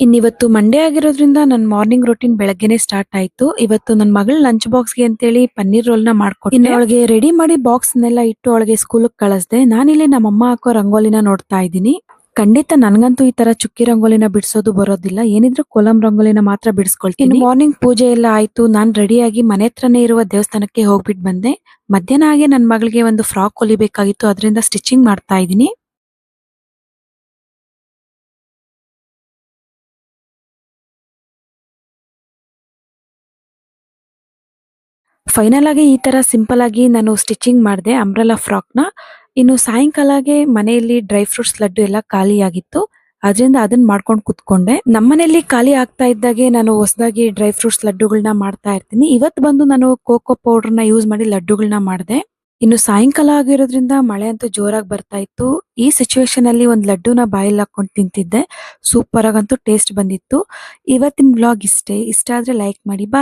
ಇನ್ನಿವತ್ತು Monday ಆಗಿರೋದ್ರಿಂದ ನನ್ನ morning routine ಬೆಳಗ್ಗೆನೆ ಸ್ಟಾರ್ಟ್ ಆಯ್ತು. ಇವತ್ತು ನನ್ನ ಮಗಳ ಲಂಚ್ ಬಾಕ್ಸ್‌ಗೆ ಅಂತೇಳಿ ಪನ್ನೀರ್ ರೋಲ್‌ನ ಮಾಡ್ಕೊಟ್ಟೆ. ಇನ್ನು ಅವಳಿಗೆ ರೆಡಿ ಮಾಡಿ ಬಾಕ್ಸ್‌ನೆಲ್ಲ ಇಟ್ಟು ಅವಳಿಗೆ ಸ್ಕೂಲಿಗೆ ಕಳಿಸ್ದೆ. ನಾನಿಲ್ಲಿ ನಮ್ಮಮ್ಮ ಹಾಕೋ ರಂಗೋಲಿನ ನೋಡ್ತಾ ಇದ್ದೀನಿ. ಖಂಡಿತ ನನಗಂತೂ ಈ ತರ ಚುಕ್ಕಿ ರಂಗೋಲಿನ ಬಿಡಿಸೋದು ಬರೋದಿಲ್ಲ. ಏನಿದ್ರು ಕೋಲಂ ರಂಗೋಲಿನ ಮಾತ್ರ ಬಿಡಿಸ್ಕೊಳ್ತೀನಿ. ಇನ್ನು ಮಾರ್ನಿಂಗ್ ಪೂಜೆ ಎಲ್ಲ ಆಯ್ತು. ನಾನು ರೆಡಿಯಾಗಿ ಮನೆ ಹತ್ರನೇ ಇರುವ ದೇವಸ್ಥಾನಕ್ಕೆ ಹೋಗ್ಬಿಟ್ಟು ಬಂದೆ. ಮಧ್ಯಾಹ್ನ ಆಗಿ ನನ್ನ ಮಗಳಿಗೆ ಒಂದು ಫ್ರಾಕ್ ಹೊಲಿಬೇಕಾಗಿತ್ತು. ಅದರಿಂದ ಸ್ಟಿಚಿಂಗ್ ಮಾಡ್ತಾ ಇದ್ದೀನಿ. ಫೈನಲ್ ಆಗಿ ಈ ತರ ಸಿಂಪಲ್ ಆಗಿ ನಾನು ಸ್ಟಿಚಿಂಗ್ ಮಾಡಿದೆ ಅಂಬ್ರೆಲಾ ಫ್ರಾಕ್‌ನ. ಇನ್ನು ಸಾಯಂಕಾಲಗೆ ಮನೆಯಲ್ಲಿ ಡ್ರೈ ಫ್ರೂಟ್ಸ್ ಲಡ್ಡು ಎಲ್ಲ ಖಾಲಿಯಾಗಿತ್ತು. ಅದರಿಂದ ಅದನ್ನ ಮಾಡ್ಕೊಂಡು ಕುತ್ಕೊಂಡೆ. ನಮ್ಮನೇಲಿ ಖಾಲಿ ಆಗ್ತಾ ಇದ್ದಾಗೆ ನಾನು ಹೊಸದಾಗಿ ಡ್ರೈ ಫ್ರೂಟ್ಸ್ ಲಡ್ಡುಗಳನ್ನ ಮಾಡ್ತಾ ಇರ್ತೀನಿ. ಇವತ್ತು ಬಂದು ನಾನು ಕೋಕೋ ಪೌಡರ್‌ನ ಯೂಸ್ ಮಾಡಿ ಲಡ್ಡುಗಳನ್ನ ಮಾಡಿದೆ. ಇನ್ನು ಸಾಯಂಕಾಲ ಆಗಿರೋದ್ರಿಂದ ಮಳೆ ಅಂತೂ ಜೋರಾಗಿ ಬರ್ತಾ ಇತ್ತು. ಈ ಸಿಚುವೇಶನ್ ಅಲ್ಲಿ ಒಂದು ಲಡ್ಡುನ ಬಾಯಲ್ಲಿ ಹಾಕೊಂಡು ತಿಂತಿದ್ದೆ. ಸೂಪರ್ ಆಗಂತೂ ಟೇಸ್ಟ್ ಬಂದಿತ್ತು. ಇವತ್ತಿನ ವ್ಲಾಗ್ ಇಷ್ಟೇ. ಇಷ್ಟ ಆದ್ರೆ ಲೈಕ್ ಮಾಡಿ. ಬಾಯ್.